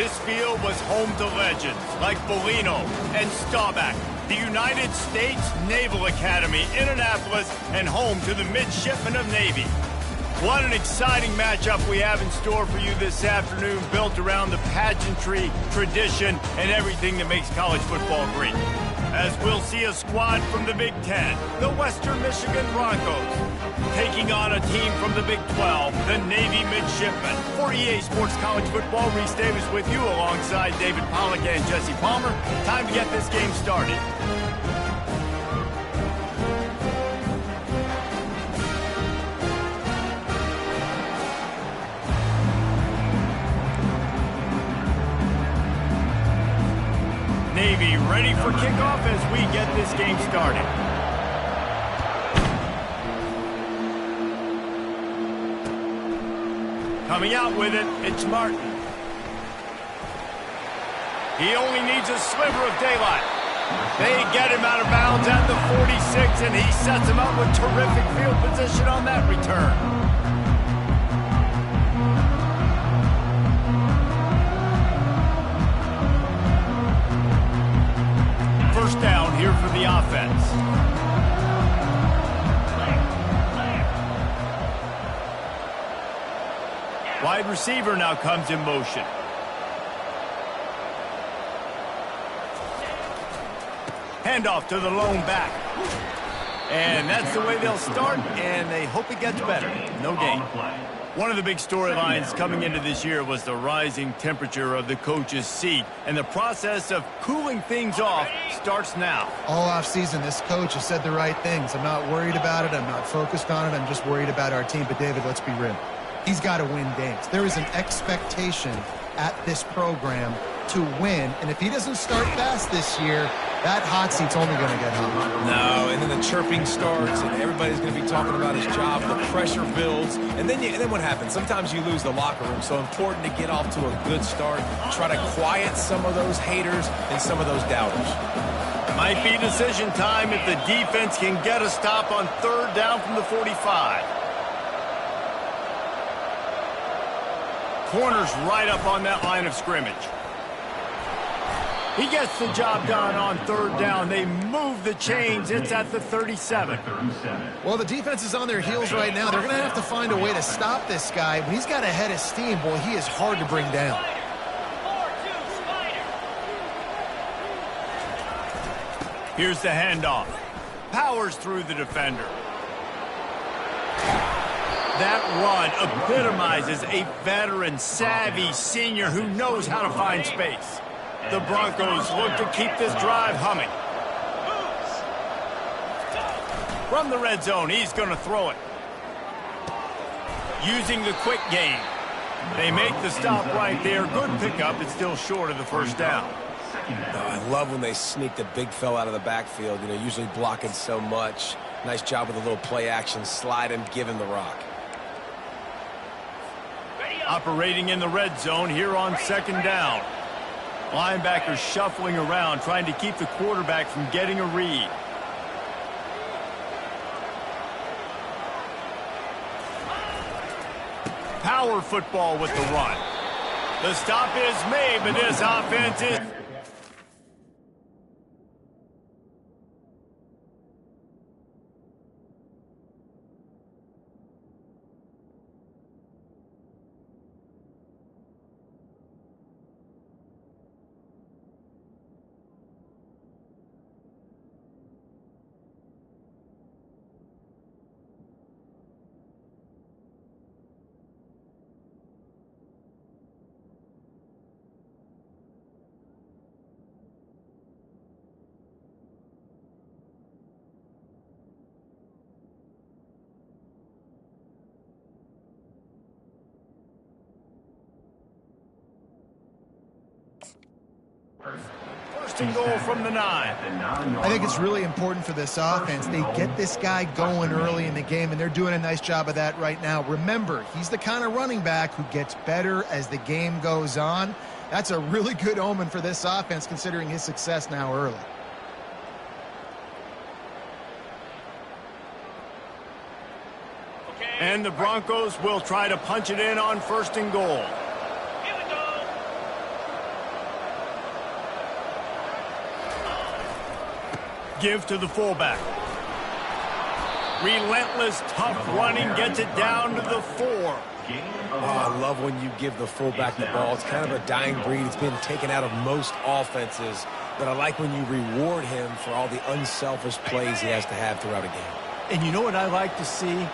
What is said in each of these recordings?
This field was home to legends like Bellino and Staubach, the United States Naval Academy in Annapolis, and home to the Midshipmen of Navy. What an exciting matchup we have in store for you this afternoon, built around the pageantry, tradition, and everything that makes college football great. As we'll see a squad from the Big Ten, the Western Michigan Broncos, taking on a team from the Big 12, the Navy Midshipmen. For EA Sports College Football, Reese Davis with you alongside David Pollack and Jesse Palmer. Time to get this game started. Navy ready for kickoff as we get this game started. Coming out with it, it's Martin. He only needs a sliver of daylight. They get him out of bounds at the 46, and he sets him up with terrific field position on that return. First down here for the offense. Wide receiver now comes in motion. Handoff to the lone back. And that's the way they'll start, and they hope it gets better. No gain. One of the big storylines coming into this year was the rising temperature of the coach's seat, and the process of cooling things off starts now. All offseason, this coach has said the right things. I'm not worried about it. I'm not focused on it. I'm just worried about our team. But, David, let's be real. He's got to win games. There is an expectation at this program to win, and if he doesn't start fast this year, that hot seat's only going to get hot. No, and then the chirping starts, and everybody's going to be talking about his job. The pressure builds, and then what happens? Sometimes you lose the locker room, so important to get off to a good start. Try to quiet some of those haters and some of those doubters. Might be decision time if the defense can get a stop on third down from the 45. Corner's right up on that line of scrimmage. He gets the job done on third down. They move the chains. It's at the 37. Well, the defense is on their heels right now. They're going to have to find a way to stop this guy. When he's got a head of steam, boy, he is hard to bring down. Here's the handoff. Powers through the defender. That run epitomizes a veteran, savvy senior who knows how to find space. The Broncos look to keep this drive humming. From the red zone, he's going to throw it. Using the quick game. They make the stop right there. Good pickup. It's still short of the first down. I love when they sneak the big fella out of the backfield. You know, usually blocking so much. Nice job with a little play action. Slide him, give him the rock. Operating in the red zone here on second down. Linebackers shuffling around, trying to keep the quarterback from getting a read. Power football with the run. The stop is made, but this offense is... First and goal from the 9. I think it's really important for this offense. They get this guy going early in the game, and they're doing a nice job of that right now. Remember, he's the kind of running back who gets better as the game goes on. That's a really good omen for this offense, considering his success now early. And the Broncos will try to punch it in on first and goal. Give to the fullback. Relentless, tough running gets it down to the 4. Oh, I love when you give the fullback the ball. It's kind of a dying breed. It's been taken out of most offenses. But I like when you reward him for all the unselfish plays he has to have throughout a game. And you know what I like to see?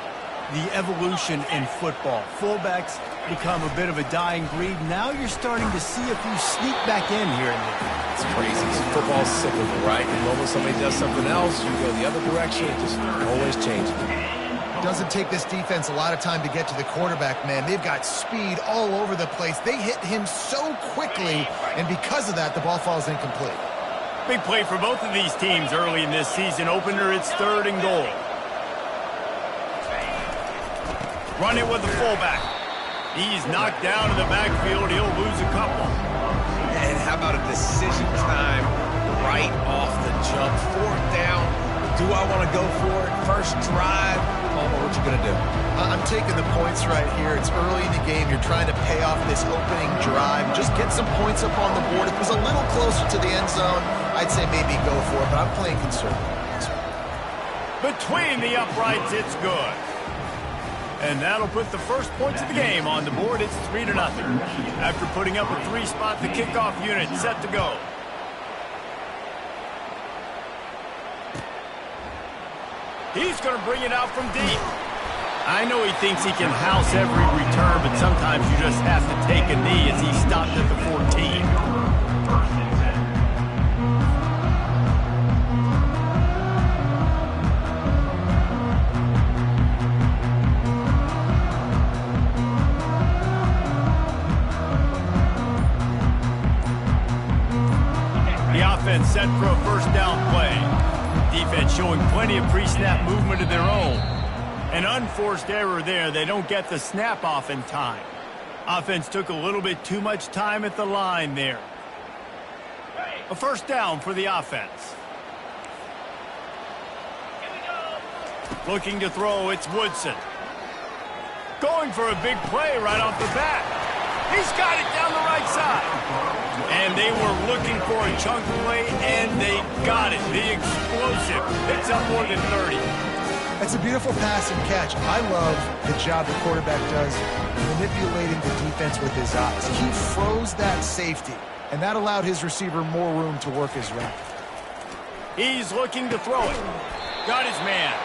The evolution in football. Fullbacks become a bit of a dying breed. Now you're starting to see a few sneak back in here and there. It's crazy. Football's cyclical, right? The moment somebody does something else, you go the other direction. It just always changes. Doesn't take this defense a lot of time to get to the quarterback, man. They've got speed all over the place. They hit him so quickly, and because of that, the ball falls incomplete. Big play for both of these teams early in this season opener. It's 3rd and goal. Run it with the fullback. He's knocked down in the backfield. He'll lose a couple. And how about a decision time right off the jump? 4th down. Do I want to go for it? First drive. Palmer, what you going to do? I'm taking the points right here. It's early in the game. You're trying to pay off this opening drive. Just get some points up on the board. If it was a little closer to the end zone, I'd say maybe go for it, but I'm playing conservative. Between the uprights, it's good. And that'll put the first points of the game on the board. It's 3-0. After putting up a 3-spot, the kickoff unit set to go. He's going to bring it out from deep. I know he thinks he can house every return, but sometimes you just have to take a knee as he stopped at the 14. Offense set for a first down play. Defense showing plenty of pre-snap movement of their own. An unforced error there. They don't get the snap off in time. Offense took a little bit too much time at the line there. A first down for the offense. Looking to throw, it's Woodson. Going for a big play right off the bat. He's got it down the right side. And they were looking for a chunk play, and they got it. The explosive. It's up more than 30. That's a beautiful pass and catch. I love the job the quarterback does manipulating the defense with his eyes. He froze that safety, and that allowed his receiver more room to work his route. He's looking to throw it. Got his man.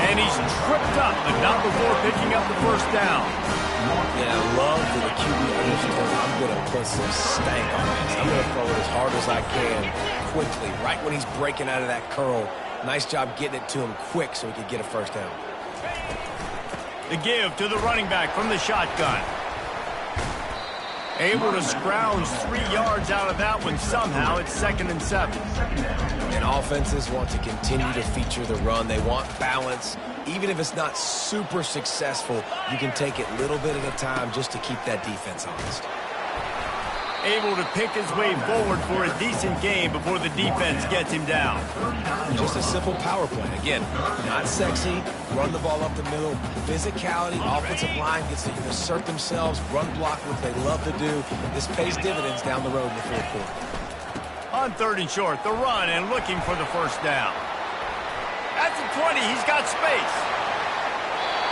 And he's tripped up, but not before picking up the first down. Yeah, I love that the QB understood I'm going to put some stank on this. I'm going to throw it as hard as I can quickly, right when he's breaking out of that curl. Nice job getting it to him quick so he could get a first down. The give to the running back from the shotgun. Able to scrounge 3 yards out of that one somehow. It's 2nd and 7. And offenses want to continue to feature the run. They want balance. Even if it's not super successful, you can take it little bit at a time just to keep that defense honest. Able to pick his way forward for a decent game before the defense gets him down. Just a simple power play. Again, not sexy. Run the ball up the middle. Physicality. Offensive line gets to assert themselves. Run block, what they love to do. This pays dividends down the road in the 4th quarter. On 3rd and short, the run and looking for the first down. At the 20, he's got space.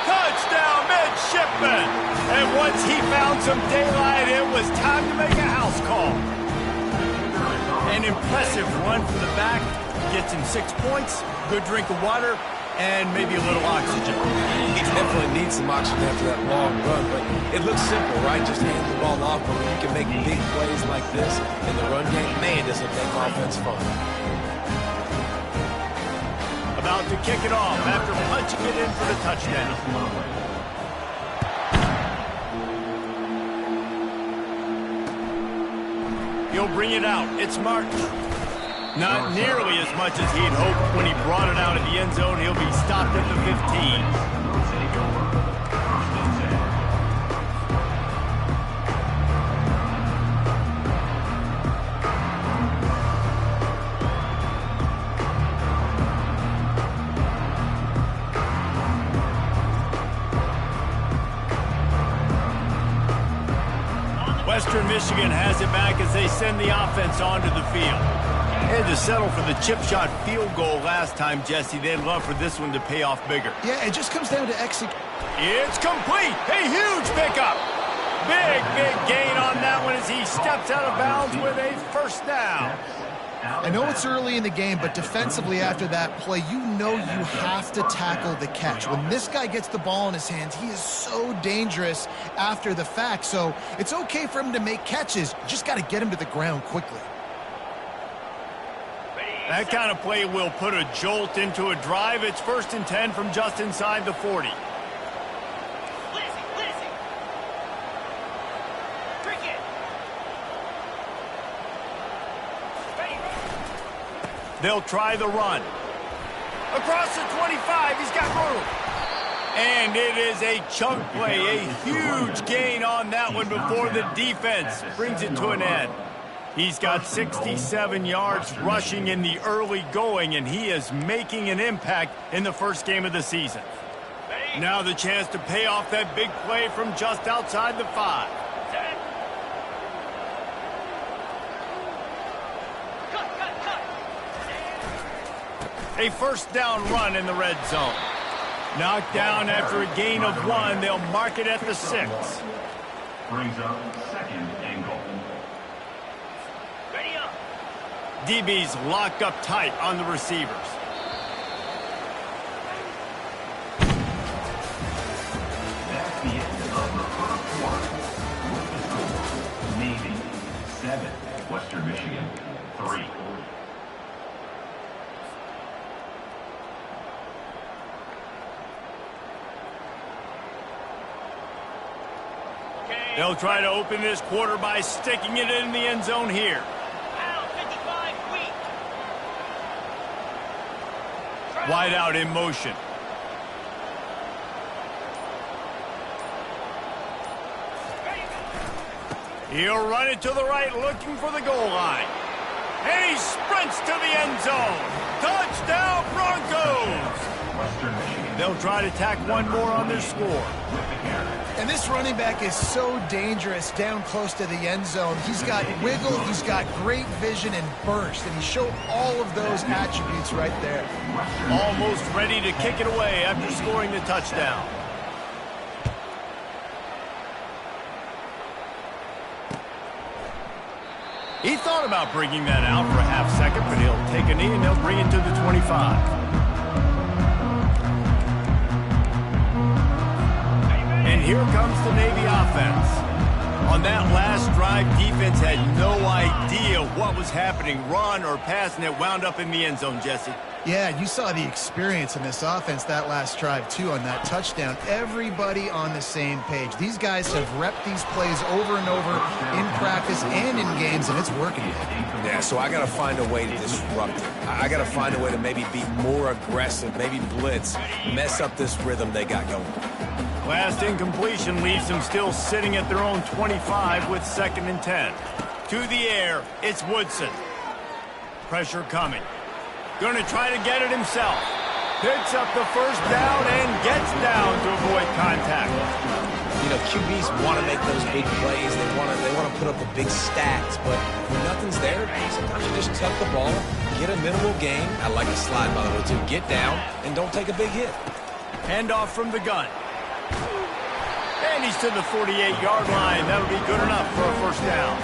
Touchdown, midshipman! And once he found some daylight, it was time to make a house call. An impressive run from the back. Gets him 6 points, good drink of water, and maybe a little oxygen. He definitely needs some oxygen after that long run, but it looks simple, right? Just hand the ball off, but when you can make big plays like this in the run game, man, does it make offense fun. About to kick it off after punching it in for the touchdown. He'll bring it out. It's Martin. Not nearly as much as he'd hoped when he brought it out of the end zone. He'll be stopped at the 15. Western Michigan has it back as they send the offense onto the field. Had to settle for the chip shot field goal last time, Jesse. They'd love for this one to pay off bigger. Yeah, it just comes down to execution. It's complete. A huge pickup. Big gain on that one as he steps out of bounds with a first down. I know it's early in the game, but defensively after that play, you know you have to tackle the catch. When this guy gets the ball in his hands, he is so dangerous after the fact. So it's okay for him to make catches. You just got to get him to the ground quickly. That kind of play will put a jolt into a drive. It's 1st and 10 from just inside the 40. They'll try the run. Across the 25, he's got room. And it is a chunk play, a huge gain on that one before the defense brings it to an end. He's got 67 yards rushing in the early going, and he is making an impact in the first game of the season. Now the chance to pay off that big play from just outside the 5. A first down run in the red zone. Knocked down after a gain of 1. They'll mark it at the 6. Brings up 2nd and goal. DB's locked up tight on the receivers. That's the end of the first quarter. Navy 7, Western Michigan 3. They'll try to open this quarter by sticking it in the end zone here. Wide out in motion. He'll run it to the right, looking for the goal line. And he sprints to the end zone. Touchdown, Broncos! They'll try to tack one more on their score. And this running back is so dangerous down close to the end zone. He's got wiggle, he's got great vision and burst, and he showed all of those attributes right there. Almost ready to kick it away after scoring the touchdown. He thought about bringing that out for a half second, but he'll take a knee and they'll bring it to the 25. And here comes the Navy offense. On that last drive, defense had no idea what was happening, run or pass, and it wound up in the end zone, Jesse. Yeah, you saw the experience in this offense that last drive, too, on that touchdown. Everybody on the same page. These guys have repped these plays over and over in practice and in games, and it's working. Yeah, so I got to find a way to disrupt it. I got to find a way to maybe be more aggressive, maybe blitz, mess up this rhythm they got going. Last incompletion leaves them still sitting at their own 25 with 2nd and 10. To the air, it's Woodson. Pressure coming. Going to try to get it himself. Picks up the first down and gets down to avoid contact. You know, QBs want to make those big plays. They want to put up the big stats, but when nothing's there, sometimes you just tuck the ball, get a minimal gain. I like the slide, by the way, too. Get down and don't take a big hit. Handoff from the gun. And he's to the 48-yard line. That'll be good enough for a first down.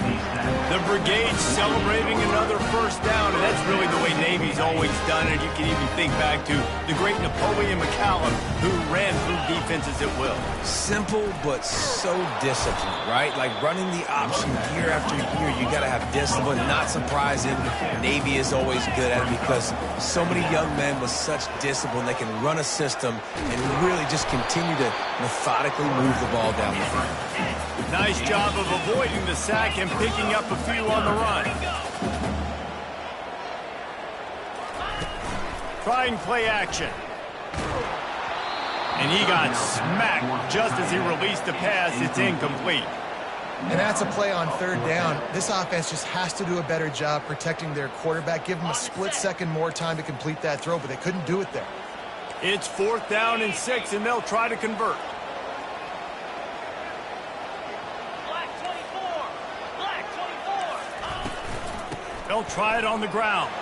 The Brigade's celebrating another first down, and that's really the way Navy's always done it. You can even think back to the great Napoleon McCallum, who ran through defenses at will. Simple, but so disciplined, right? Like running the option year after year, you got to have discipline. Not surprising, Navy is always good at it because so many young men with such discipline, they can run a system and really just continue to methodically move the ball down the field. Nice job of avoiding the sack and picking up a few on the run. Trying play action. And he got smacked just as he released the pass. It's incomplete. And that's a play on 3rd down. This offense just has to do a better job protecting their quarterback. Give them a split second more time to complete that throw, but they couldn't do it there. It's 4th down and 6, and they'll try to convert. They'll try it on the ground.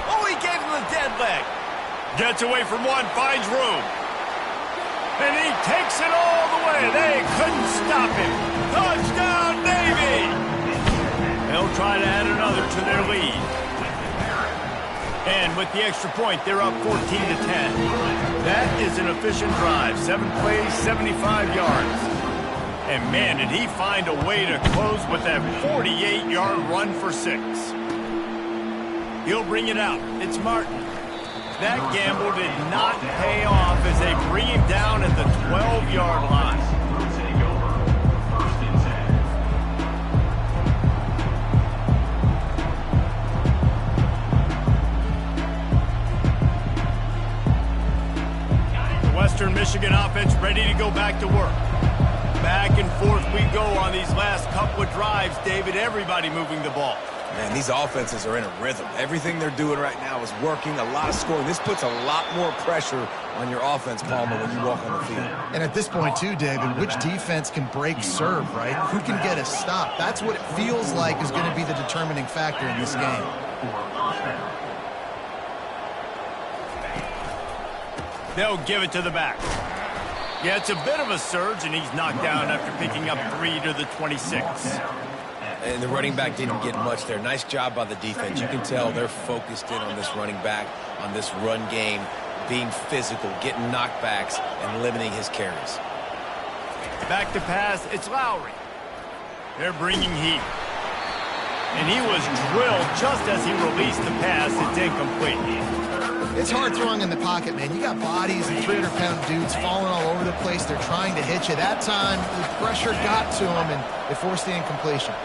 Oh, he gave him the dead leg. Gets away from one, finds room. And he takes it all the way. They couldn't stop him. Touchdown, Navy! They'll try to add another to their lead. And with the extra point, they're up 14-10. That is an efficient drive. 7 plays, 75 yards. And man, did he find a way to close with that 48-yard run for 6. He'll bring it out. It's Martin. That gamble did not pay off as they bring him down at the 12-yard line. The Western Michigan offense ready to go back to work. Back and forth we go on these last couple of drives, David. Everybody moving the ball. Man, these offenses are in a rhythm. Everything they're doing right now is working, a lot of scoring. This puts a lot more pressure on your offense, Palmer, when you walk on the field. And at this point, too, David, which defense can break serve, right? Who can get a stop? That's what it feels like is going to be the determining factor in this game. They'll give it to the back. Yeah, it's a bit of a surge, and he's knocked down after picking up 3 to the 26. And the running back didn't get much there. Nice job by the defense. You can tell they're focused in on this running back, on this run game, being physical, getting knockbacks, and limiting his carries. Back to pass, it's Lowry. They're bringing heat. And he was drilled just as he released the pass. It's incomplete. It's hard throwing in the pocket, man. You got bodies and 300-pound dudes falling all over the place. They're trying to hit you. That time, the pressure got to him, and they forced the incompletion.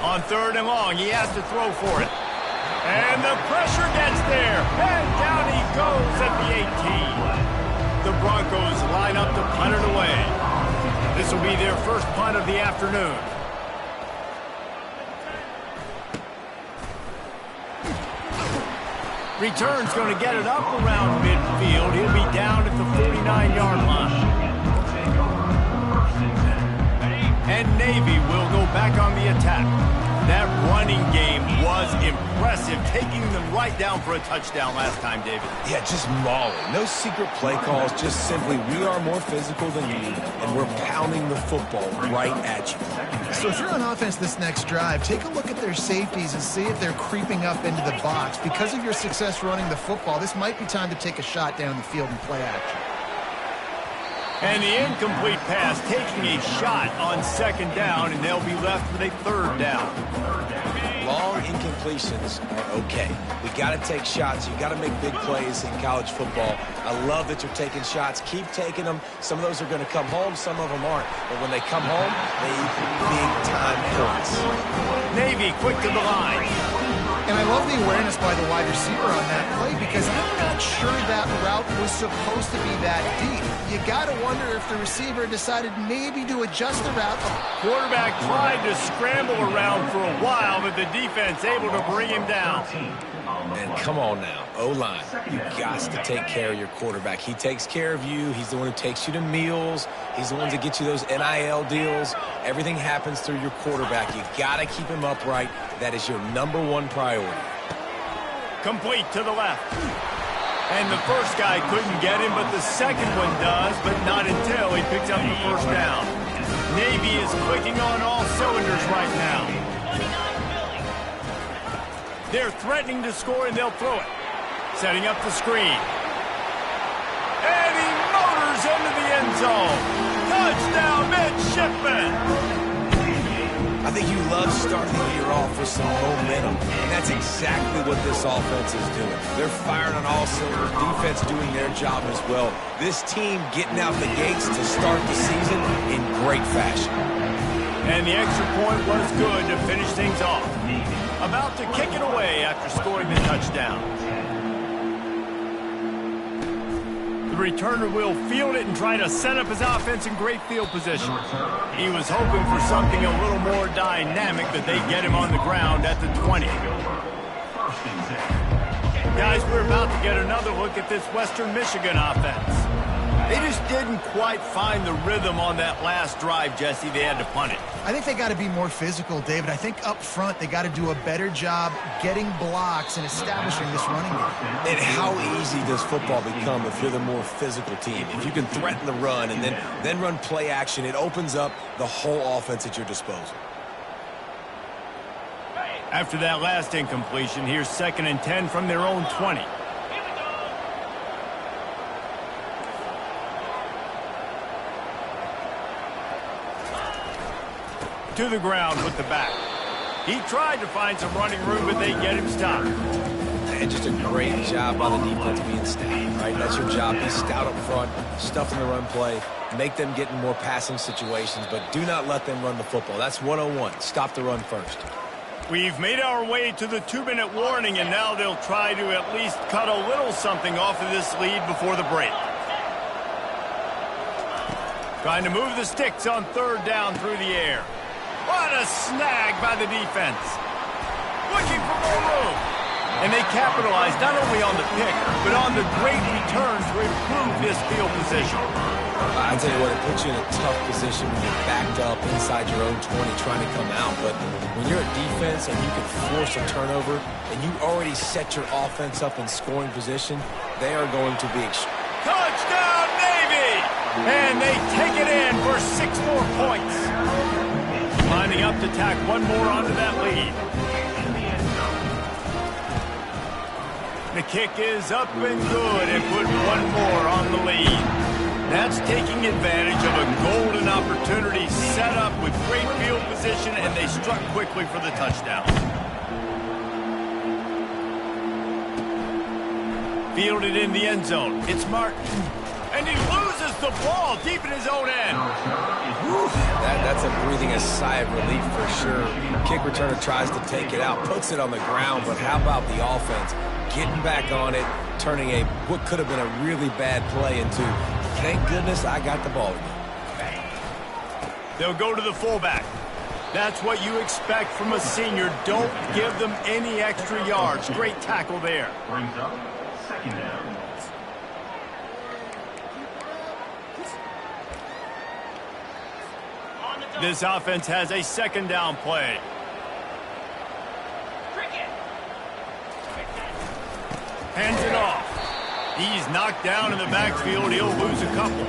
On 3rd and long, he has to throw for it. And the pressure gets there. And down he goes at the 18. The Broncos line up to punt it away. This will be their first punt of the afternoon. Return's going to get it up around midfield. He'll be down at the 49-yard line. And Navy will go back on the attack. That running game was impressive, taking them right down for a touchdown last time, David. Yeah, just mauling. No secret play calls, just simply we are more physical than you, and we're pounding the football right at you. So if you're on offense this next drive, take a look at their safeties and see if they're creeping up into the box. Because of your success running the football, this might be time to take a shot down the field and play action. And the incomplete pass taking a shot on 2nd down, and they'll be left with a 3rd down. Long incompletions are okay. We got to take shots. You got to make big plays in college football. I love that you're taking shots. Keep taking them. Some of those are going to come home. Some of them aren't. But when they come home, they equal big-time points. Navy quick to the line. And I love the awareness by the wide receiver on that play because I'm not sure that route was supposed to be that deep. You got to wonder if the receiver decided maybe to adjust the route. Quarterback tried to scramble around for a while, but the defense able to bring him down. And come on now, O-line, you got to take care of your quarterback. He takes care of you. He's the one who takes you to meals. He's the one that gets you those NIL deals. Everything happens through your quarterback. You got to keep him upright. That is your #1 priority. Complete to the left. And the first guy couldn't get him, but the second one does, but not until he picks up the 1st down. Navy is clicking on all cylinders right now. They're threatening to score, and they'll throw it. Setting up the screen. And he motors into the end zone. Touchdown, midshipman. I think you love starting the year off with some momentum, and that's exactly what this offense is doing. They're firing on all cylinders, defense doing their job as well. This team getting out the gates to start the season in great fashion. And the extra point was good to finish things off. About to kick it away after scoring the touchdown. The returner will field it and try to set up his offense in great field position. He was hoping for something a little more dynamic, but they get him on the ground at the 20. Guys, we're about to get another look at this Western Michigan offense. They just didn't quite find the rhythm on that last drive, Jesse. They had to punt it. I think they got to be more physical, David. I think up front they got to do a better job getting blocks and establishing this running game. And how easy does football become if you're the more physical team? If you can threaten the run and then run play action, it opens up the whole offense at your disposal. After that last incompletion, here's 2nd and 10 from their own 20. To the ground with the back. He tried to find some running room, but they get him stopped. And just a great job by the defense being stout, right? That's your job. Be stout up front, stuff in the run play, make them get in more passing situations, but do not let them run the football. That's 101. Stop the run first. We've made our way to the 2-minute warning, and now they'll try to at least cut a little something off of this lead before the break. Trying to move the sticks on 3rd down through the air. What a snag by the defense. Looking for more room. And they capitalized not only on the pick, but on the great return to improve this field position. I tell you what, it puts you in a tough position when you're backed up inside your own 20 trying to come out. But when you're a defense and you can force a turnover and you already set your offense up in scoring position, they are going to be touchdown, Navy! And they take it in for 6 more points. Lining up to tack one more onto that lead. The kick is up and good and put one more on the lead. That's taking advantage of a golden opportunity set up with great field position, and they struck quickly for the touchdown. Fielded in the end zone. It's Martin. And he loses the ball deep in his own end. That's a breathing a sigh of relief for sure. Kick returner tries to take it out, puts it on the ground, but how about the offense? Getting back on it, turning what could have been a really bad play into, thank goodness I got the ball again. They'll go to the fullback. That's what you expect from a senior. Don't give them any extra yards. Great tackle there. Brings up 2nd down. This offense has a 2nd down play. Hands it off. He's knocked down in the backfield. He'll lose a couple.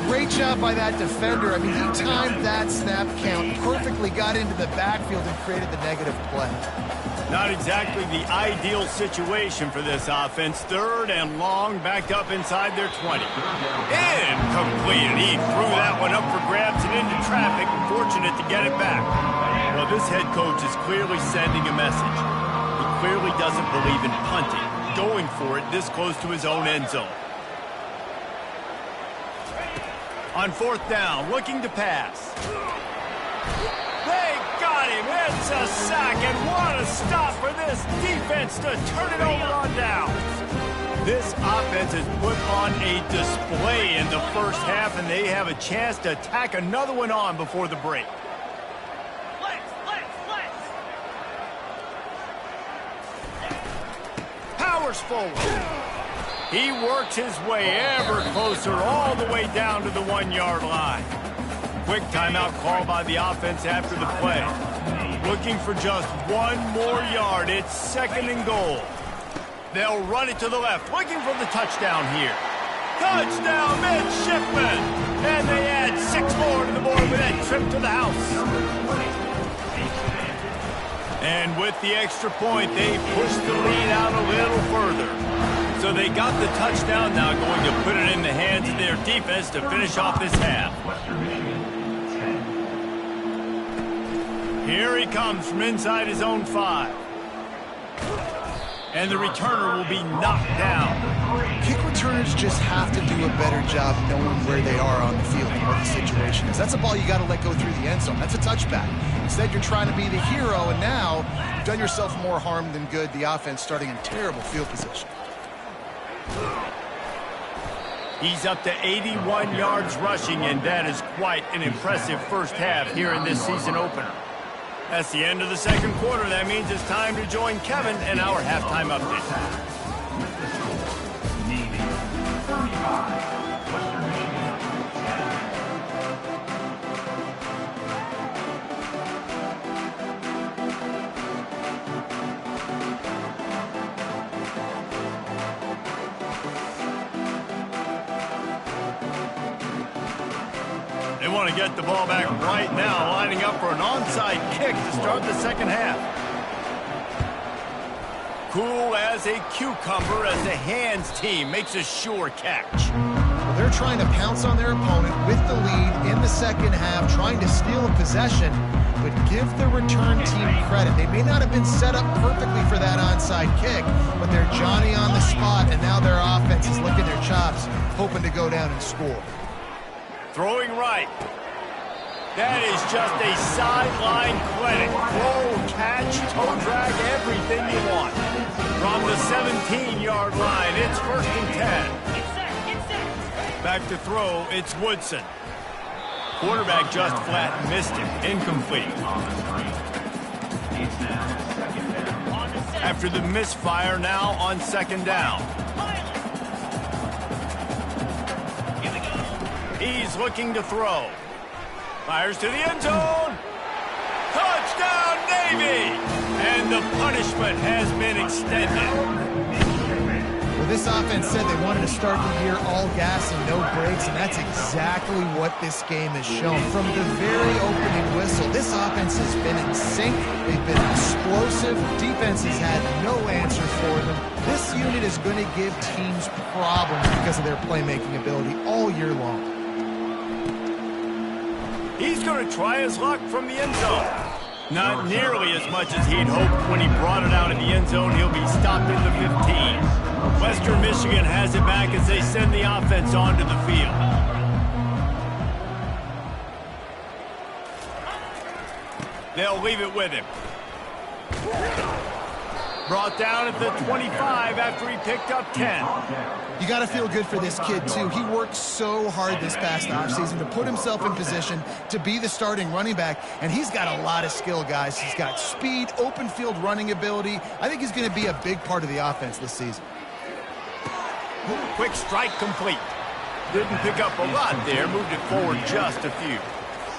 Great job by that defender. I mean, he timed that snap count perfectly, got into the backfield and created the negative play. Not exactly the ideal situation for this offense. 3rd and long, back up inside their 20. Incomplete. He threw that one up for grabs and into traffic. Fortunate to get it back. Well, this head coach is clearly sending a message. He clearly doesn't believe in punting, going for it this close to his own end zone. On 4th down, looking to pass. They got him. It's a sack, and what a stop for this defense to turn it over on down. This offense has put on a display in the first half, and they have a chance to tack another one on before the break. Powers forward. He works his way ever closer all the way down to the 1-yard line. Quick timeout call by the offense after the play. Looking for just 1 more yard. It's 2nd and goal. They'll run it to the left, looking for the touchdown here. Touchdown, midshipman! And they add 6 more to the board with that trip to the house. And with the extra point, they push the lead out a little further. So they got the touchdown, now going to put it in the hands of their defense to finish off this half. Here he comes from inside his own 5. And the returner will be knocked down. Kick returners just have to do a better job knowing where they are on the field and what the situation is. That's a ball you got to let go through the end zone. That's a touchback. Instead, you're trying to be the hero, and now you've done yourself more harm than good. The offense starting in terrible field position. He's up to 81 yards rushing, and that is quite an impressive first half here in this season opener. That's the end of the 2nd quarter. That means it's time to join Kevin in our halftime update. Navy 35, Western want to get the ball back right now, lining up for an onside kick to start the second half. Cool as a cucumber as the hands team makes a sure catch. Well, they're trying to pounce on their opponent with the lead in the second half, trying to steal a possession, but give the return team credit. They may not have been set up perfectly for that onside kick, but they're Johnny on the spot, and now their offense is licking their chops, hoping to go down and score. Throwing right. That is just a sideline clinic. Roll, catch, toe drag, everything you want. From the 17-yard line, it's 1st and 10. Back to throw, it's Woodson. Quarterback just flat missed it. Incomplete. After the misfire, now on 2nd down. He's looking to throw. Fires to the end zone. Touchdown, Navy! And the punishment has been extended. Well, this offense said they wanted to start the year all gas and no brakes, and that's exactly what this game has shown. From the very opening whistle, this offense has been in sync. They've been explosive. Defense has had no answer for them. This unit is going to give teams problems because of their playmaking ability all year long. He's going to try his luck from the end zone. Not nearly as much as he'd hoped when he brought it out in the end zone. He'll be stopped at the 15. Western Michigan has it back as they send the offense onto the field. They'll leave it with him. Brought down at the 25 after he picked up 10. You got to feel good for this kid, too. He worked so hard this past offseason to put himself in position to be the starting running back, and he's got a lot of skill, guys. He's got speed, open field running ability. I think he's going to be a big part of the offense this season. Quick strike complete. Didn't pick up a lot there, moved it forward just a few.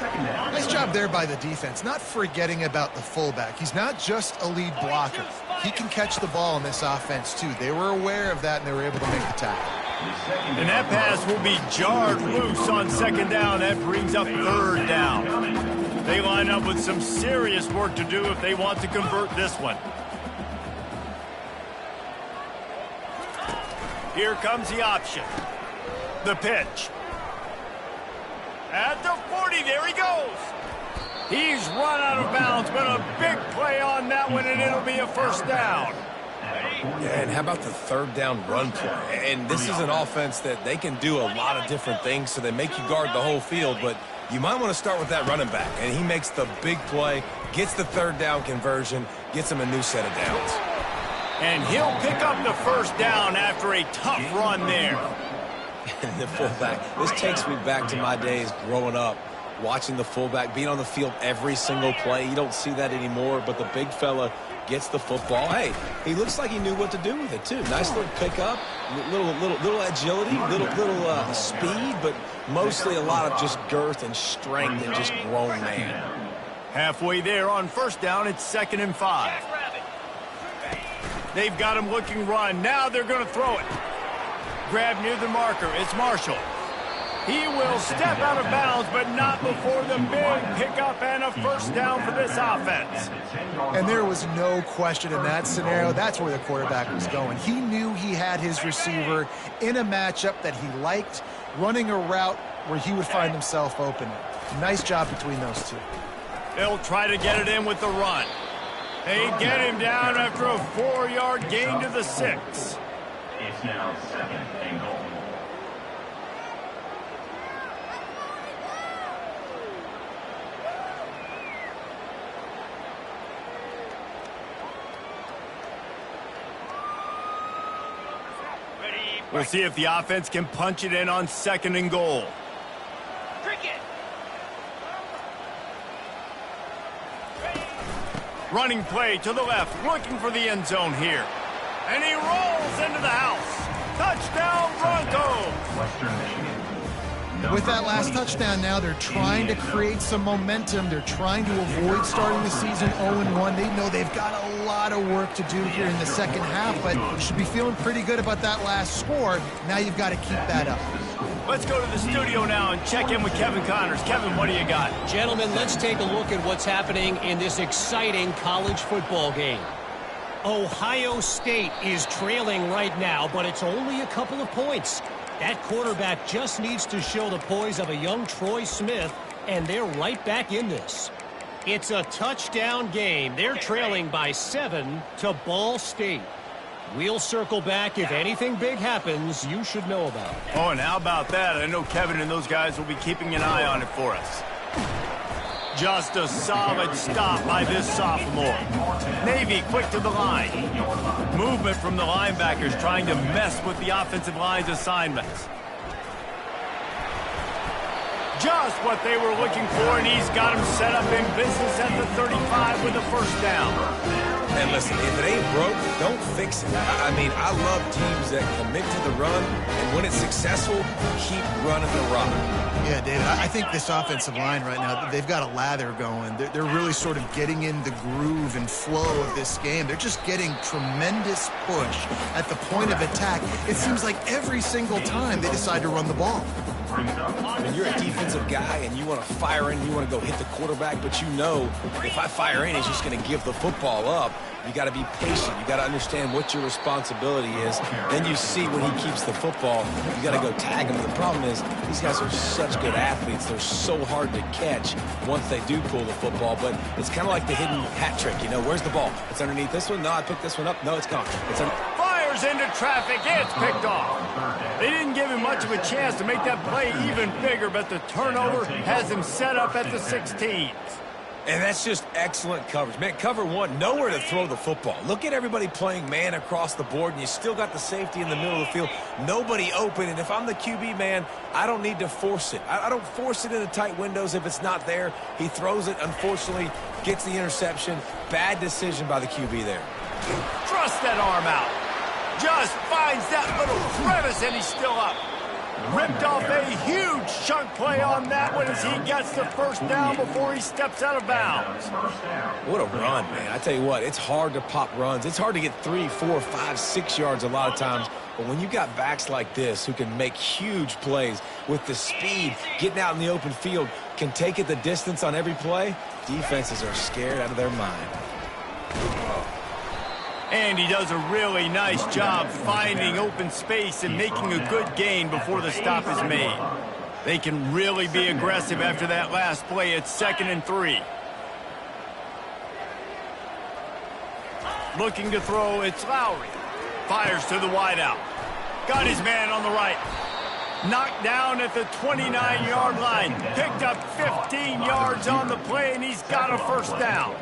Nice job there by the defense, not forgetting about the fullback. He's not just a lead blocker. He can catch the ball in this offense, too. They were aware of that, and they were able to make the tackle. And that pass will be jarred loose on 2nd down. That brings up 3rd down. They line up with some serious work to do if they want to convert this one. Here comes the option. The pitch. At the 40, there he goes. He's run out of bounds, but a big play on that one, and it'll be a 1st down. Yeah, and how about the 3rd down run play? And this is an offense that they can do a lot of different things, so they make you guard the whole field, but you might want to start with that running back. And he makes the big play, gets the 3rd down conversion, gets him a new set of downs. And he'll pick up the 1st down after a tough run there. The fullback. This takes me back to my days growing up, watching the fullback being on the field every single play. You don't see that anymore, but the big fella gets the football. Hey, he looks like he knew what to do with it, too. Nice little pickup, little agility, little speed, but mostly a lot of just girth and strength and just grown man. Halfway there on 1st down, it's 2nd and 5. They've got him looking run. Now they're going to throw it. Grab near the marker. It's Marshall. He will step out of bounds, but not before the big pickup and a 1st down for this offense. And there was no question in that scenario. That's where the quarterback was going. He knew he had his receiver in a matchup that he liked, running a route where he would find himself open. Nice job between those two. They'll try to get it in with the run. They get him down after a 4-yard gain to the 6. It's now 2nd and goal. We'll see if the offense can punch it in on 2nd and goal. Running play to the left, looking for the end zone here. And he rolls into the house. Touchdown, Broncos! Western Michigan. With that last touchdown now, they're trying to create some momentum. They're trying to avoid starting the season 0-1. They know they've got a lot of work to do here in the second half, but you should be feeling pretty good about that last score. Now you've got to keep that up. Let's go to the studio now and check in with Kevin Connors. Kevin, what do you got? Gentlemen, let's take a look at what's happening in this exciting college football game. Ohio State is trailing right now, but it's only a couple of points. That quarterback just needs to show the poise of a young Troy Smith, and they're right back in this. It's a touchdown game. They're trailing by 7 to Ball State. We'll circle back if anything big happens you should know about. Oh, and how about that? I know Kevin and those guys will be keeping an eye on it for us. Just a solid stop by this sophomore. Navy quick to the line. Movement from the linebackers trying to mess with the offensive line's assignments. Just what they were looking for, and he's got him set up in business at the 35 with a first down. And listen, if it ain't broke, don't fix it. I mean, I love teams that commit to the run, and when it's successful, keep running the rock. Yeah, David, I think this offensive line right now, they've got a lather going. They're really sort of getting in the groove and flow of this game. They're just getting tremendous push at the point of attack. It seems like every single time they decide to run the ball. When you're a defensive guy and you want to fire in, you want to go hit the quarterback, but you know if I fire in, he's just going to give the football up. You got to be patient. You got to understand what your responsibility is. Then you see when he keeps the football, you got to go tag him. The problem is these guys are such good athletes. They're so hard to catch once they do pull the football. But it's kind of like the hidden hat trick. You know, where's the ball? It's underneath this one. No, I picked this one up. No, it's gone. It's fires into traffic. It's picked off. They didn't give him much of a chance to make that play even bigger, but the turnover has him set up at the 16. And that's just excellent coverage. Man, cover one, nowhere to throw the football. Look at everybody playing man across the board, and you still got the safety in the middle of the field. Nobody open, and if I'm the QB, man, I don't need to force it. I don't force it into tight windows if it's not there. He throws it, unfortunately, gets the interception. Bad decision by the QB there. Thrust that arm out. Just finds that little crevice, and he's still up. Ripped off a huge chunk play on that one as he gets the first down before he steps out of bounds. What a run, man. I tell you what, it's hard to pop runs. It's hard to get 3, 4, 5, 6 yards a lot of times. But when you got backs like this who can make huge plays with the speed, getting out in the open field, can take it the distance on every play, defenses are scared out of their mind. And he does a really nice job finding open space and making a good gain before the stop is made. They can really be aggressive after that last play. It's 2nd and 3. Looking to throw, it's Lowry. Fires to the wideout. Got his man on the right. Knocked down at the 29-yard line. Picked up 15 yards on the play, and he's got a first down.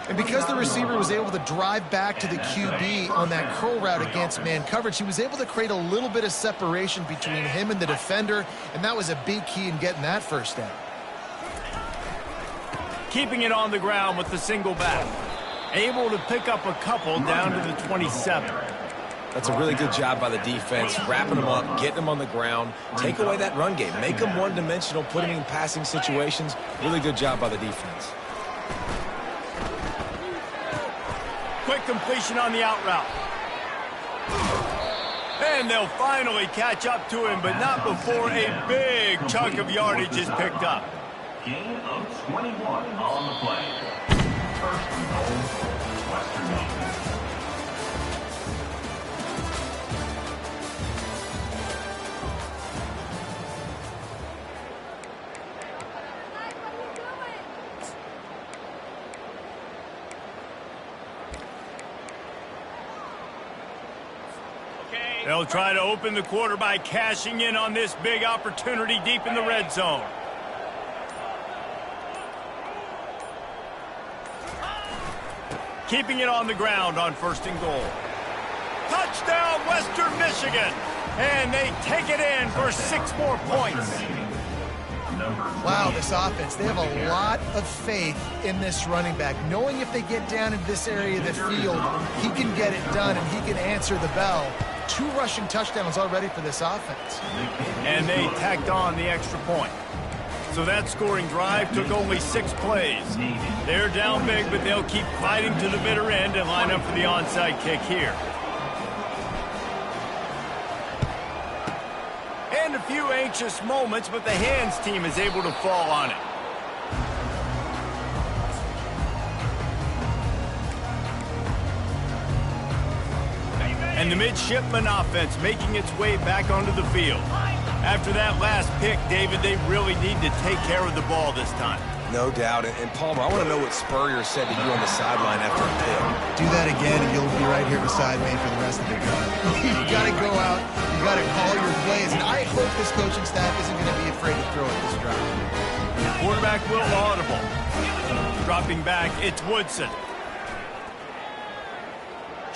And because the receiver was able to drive back to the QB on that curl route against man coverage, he was able to create a little bit of separation between him and the defender, and that was a big key in getting that first down. Keeping it on the ground with the single back. Able to pick up a couple down to the 27. That's a really good job by the defense, wrapping them up, getting them on the ground, take away that run game, make them one-dimensional, put them in passing situations. Really good job by the defense. Quick completion on the out route. And they'll finally catch up to him, but not before a big chunk of yardage is picked up. Gain of 21 on the play. First and goal, Western Michigan. They'll try to open the quarter by cashing in on this big opportunity deep in the red zone. Keeping it on the ground on 1st and goal. Touchdown, Western Michigan. And they take it in for 6 more points. Wow, this offense, they have a lot of faith in this running back, knowing if they get down in this area of the field, he can get it done and he can answer the bell. 2 rushing touchdowns already for this offense. And they tacked on the extra point. So that scoring drive took only 6 plays. They're down big, but they'll keep fighting to the bitter end and line up for the onside kick here. spawned a few anxious moments, but the hands team is able to fall on it. And the midshipman offense making its way back onto the field. After that last pick, David, they really need to take care of the ball this time. No doubt. And Palmer, I want to know what Spurrier said to you on the sideline after a pick. Do that again, and you'll be right here beside me for the rest of the drive. You got to go out. You got to call your plays. And I hope this coaching staff isn't going to be afraid to throw at this drive. Quarterback will audible. Dropping back, it's Woodson.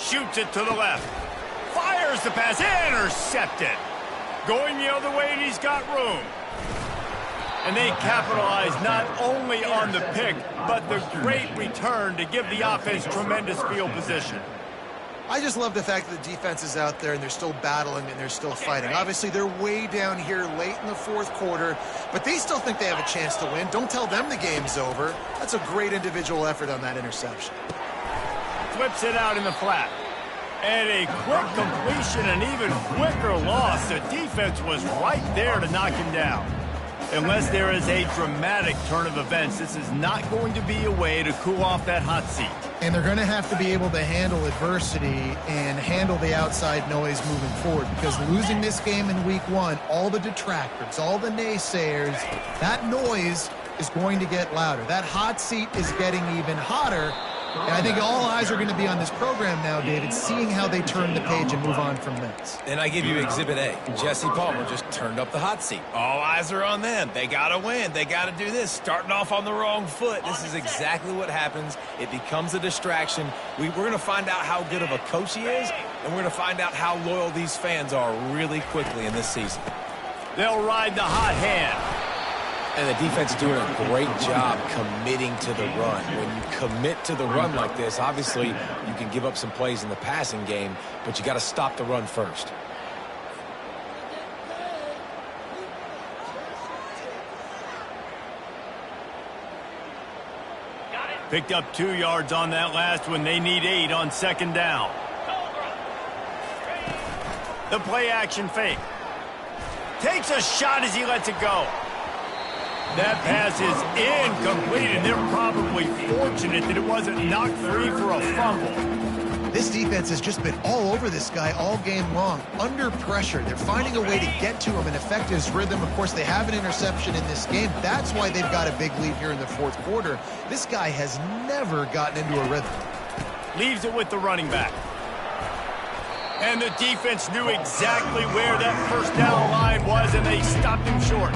Shoots it to the left. Fires the pass, intercepted. Going the other way, and he's got room. And they capitalize not only on the pick, but the great return to give the offense tremendous field position. I just love the fact that the defense is out there and they're still battling and they're still fighting. Obviously, they're way down here late in the fourth quarter, but they still think they have a chance to win. Don't tell them the game's over. That's a great individual effort on that interception. Flips it out in the flat. And a quick completion, an even quicker loss. The defense was right there to knock him down. Unless there is a dramatic turn of events, this is not going to be a way to cool off that hot seat. And they're going to have to be able to handle adversity and handle the outside noise moving forward, because losing this game in week one, all the detractors, all the naysayers, that noise is going to get louder. That hot seat is getting even hotter. And I think all eyes are going to be on this program now, David, seeing how they turn the page and move on from this. And I give you Exhibit A. Jesse Palmer just turned up the hot seat. All eyes are on them. They got to win. They got to do this. Starting off on the wrong foot. This is exactly what happens. It becomes a distraction. We're going to find out how good of a coach he is, and we're going to find out how loyal these fans are really quickly in this season. They'll ride the hot hand. And the defense is doing a great job committing to the run. When you commit to the run like this, obviously you can give up some plays in the passing game, but you got to stop the run first. Picked up 2 yards on that last one. They need 8 on second down. The play action fake. Takes a shot as he lets it go. That pass is incomplete, and they're probably fortunate that it wasn't knocked free for a fumble. This defense has just been all over this guy all game long, under pressure. They're finding a way to get to him and affect his rhythm. Of course, they have an interception in this game. That's why they've got a big lead here in the fourth quarter. This guy has never gotten into a rhythm. Leaves it with the running back. And the defense knew exactly where that first down line was, and they stopped him short.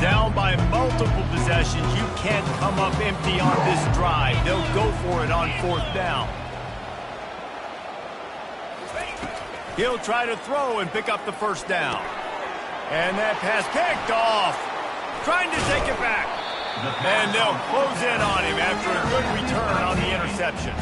Down by multiple possessions, you can't come up empty on this drive. They'll go for it on fourth down. He'll try to throw and pick up the first down. And that pass picked off. Trying to take it back. And they'll close in on him after a good return on the interception.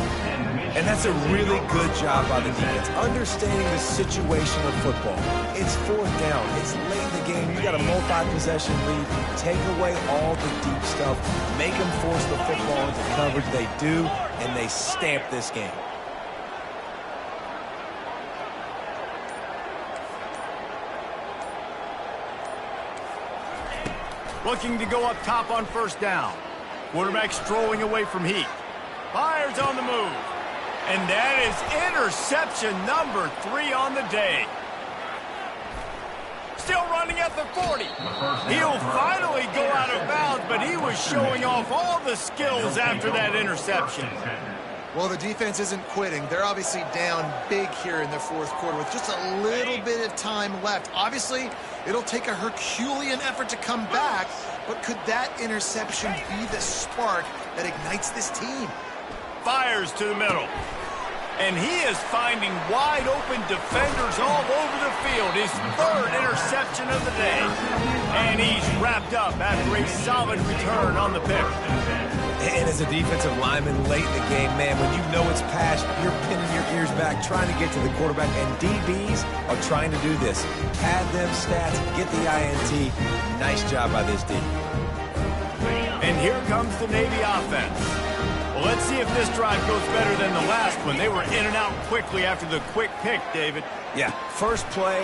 And that's a really good job by the defense, understanding the situation of football. It's fourth down. It's late in the game. You got a multi-possession lead. Take away all the deep stuff. Make them force the football into coverage. They do, and they stamp this game. Looking to go up top on first down. Quarterback strolling away from heat. Fires on the move. And that is interception number 3 on the day. Still running at the 40. He'll finally go out of bounds, but he was showing off all the skills after that interception. Well, the defense isn't quitting. They're obviously down big here in the fourth quarter with just a little bit of time left. Obviously, it'll take a Herculean effort to come back, but could that interception be the spark that ignites this team? Fires to the middle. And he is finding wide open defenders all over the field. His 3rd interception of the day. And he's wrapped up after a solid return on the pick. And as a defensive lineman late in the game, man, when you know it's pass, you're pinning your ears back, trying to get to the quarterback. And DBs are trying to do this. Pad them stats, get the INT. Nice job by this D. And here comes the Navy offense. Well, let's see if this drive goes better than the last one. They were in and out quickly after the quick pick, David. Yeah, first play,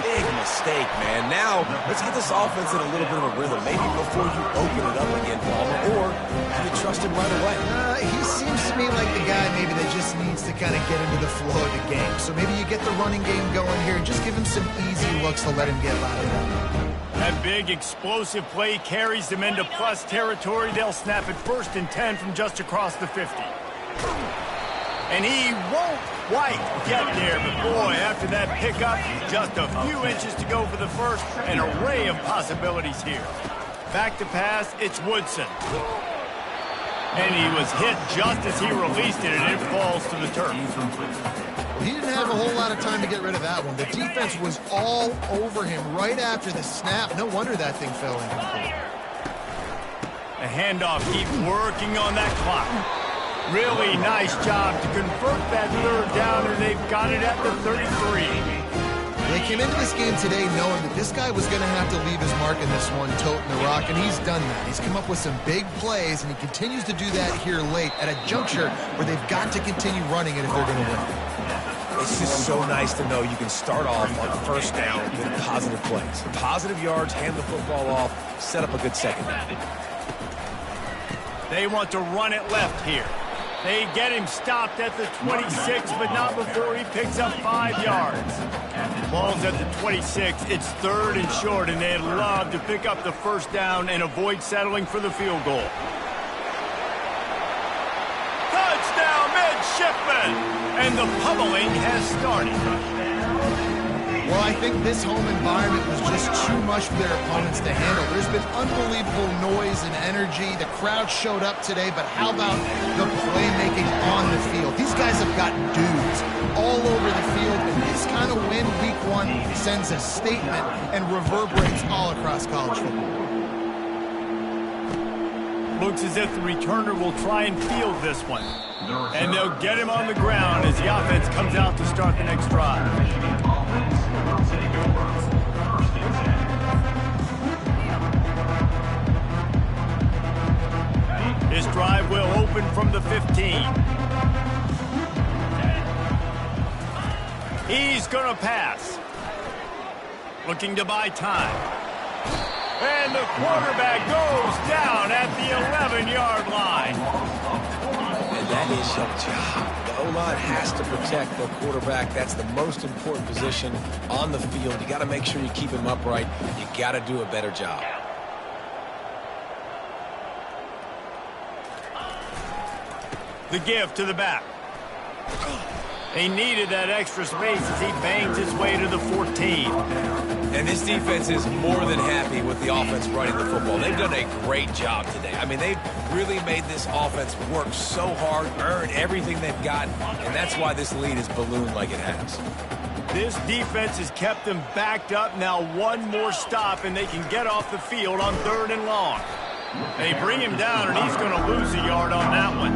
big mistake, man. Now, let's get this offense in a little bit of a rhythm. Maybe before you open it up again, Palmer, or do you trust him right away? He seems to me like the guy maybe that just needs to kind of get into the flow of the game. So maybe you get the running game going here and just give him some easy looks to let him get loaded up. That big explosive play carries them into plus territory. They'll snap it 1st and 10 from just across the 50. And he won't quite get there, but boy, after that pickup, just a few inches to go for the first. An array of possibilities here. Back to pass, it's Woodson. And he was hit just as he released it, and it falls to the turf. He didn't have a whole lot of time to get rid of that one. The defense was all over him right after the snap. No wonder that thing fell incomplete. A handoff keeps working on that clock. Really nice job to convert that 3rd down, and they've got it at the 33. They came into this game today knowing that this guy was going to have to leave his mark in this one, toting the rock, and he's done that. He's come up with some big plays, and he continues to do that here late at a juncture where they've got to continue running it if they're going to win. It's just so nice to know you can start off on 1st down with positive plays. Positive yards, hand the football off, set up a good second down. They want to run it left here. They get him stopped at the 26, but not before he picks up 5 yards. Ball's at the 26. It's 3rd and short, and they'd love to pick up the 1st down and avoid settling for the field goal. Touchdown, midshipman! And the pummeling has started. Well, I think this home environment was just too much for their opponents to handle. There's been unbelievable noise and energy. The crowd showed up today, but how about the playmaking on the field? These guys have got dudes all over the field, and this kind of win week 1 sends a statement and reverberates all across college football. Looks as if the returner will try and field this one. And they'll get him on the ground as the offense comes out to start the next drive. This drive will open from the 15. He's going to pass. Looking to buy time. And the quarterback goes down at the 11-yard line. And that is your job. The O-line has to protect the quarterback. That's the most important position on the field. You got to make sure you keep him upright. You got to do a better job. The give to the back. They needed that extra space as he bangs his way to the 14. And this defense is more than happy with the offense running the football. They've done a great job today. I mean, they've really made this offense work so hard, earn everything they've got, and that's why this lead is ballooned like it has. This defense has kept them backed up. Now 1 more stop, and they can get off the field on 3rd and long. They bring him down, and he's going to lose a yard on that one.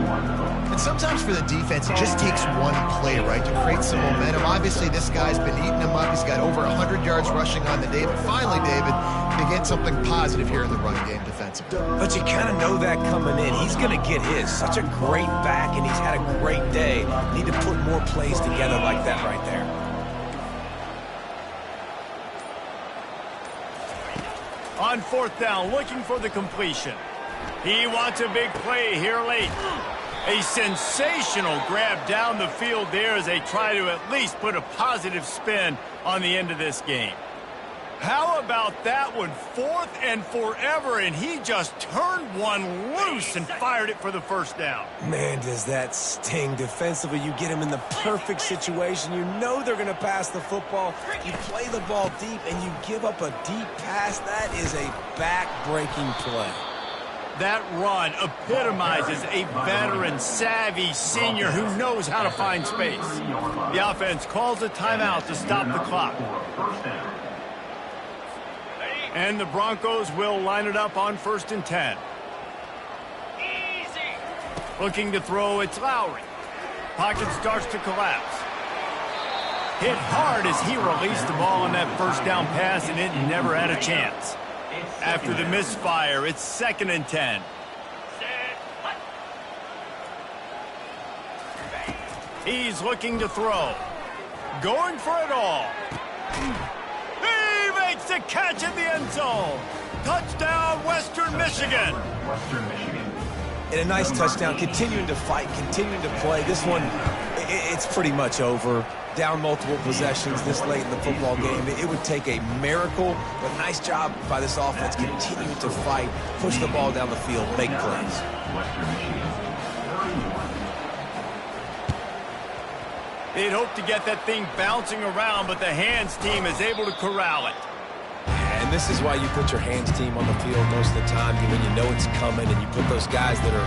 And sometimes for the defense, it just takes one play, right, to create some momentum. Obviously, this guy's been eating him up. He's got over 100 yards rushing on the day. But finally, David, they get something positive here in the run game defensively. But you kind of know that coming in. He's going to get his. Such a great back, and he's had a great day. Need to put more plays together like that right there. On 4th down, looking for the completion. He wants a big play here late. A sensational grab down the field there as they try to at least put a positive spin on the end of this game. How about that one? 4th and forever, and he just turned one loose and fired it for the 1st down. Man, does that sting defensively. You get him in the perfect situation. You know they're going to pass the football. You play the ball deep, and you give up a deep pass. That is a back-breaking play. That run epitomizes a veteran, savvy senior who knows how to find space. The offense calls a timeout to stop the clock. And the Broncos will line it up on 1st and 10. Easy. Looking to throw, it's Lowry. Pocket starts to collapse. Hit hard as he released the ball on that 1st down pass, and it never had a chance. After the misfire, it's 2nd and 10. He's looking to throw. Going for it all. He makes the catch in the end zone. Touchdown, Western Michigan. Western Michigan. And a nice touchdown, continuing to fight, continuing to play. This one, it's pretty much over. Down multiple possessions this late in the football game. It would take a miracle, but nice job by this offense continuing to fight, push the ball down the field, make plays. Western Michigan. 31. They'd hope to get that thing bouncing around, but the hands team is able to corral it. And this is why you put your hands team on the field most of the time when you know it's coming, and you put those guys that are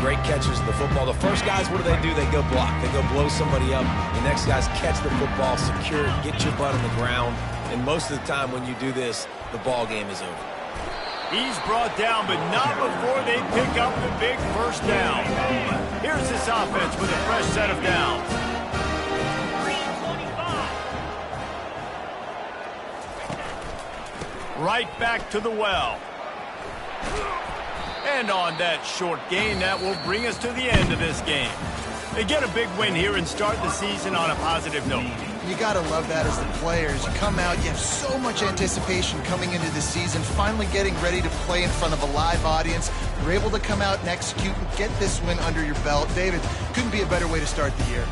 great catchers of the football. The first guys, what do? They go block. They go blow somebody up. The next guys catch the football, secure it, get your butt on the ground. And most of the time when you do this, the ball game is over. He's brought down, but not before they pick up the big first down. Here's this offense with a fresh set of downs. Right back to the well. And on that short gain, that will bring us to the end of this game. They get a big win here and start the season on a positive note. You got to love that as the players. You come out, you have so much anticipation coming into the season, finally getting ready to play in front of a live audience. You're able to come out and execute and get this win under your belt. David, couldn't be a better way to start the year.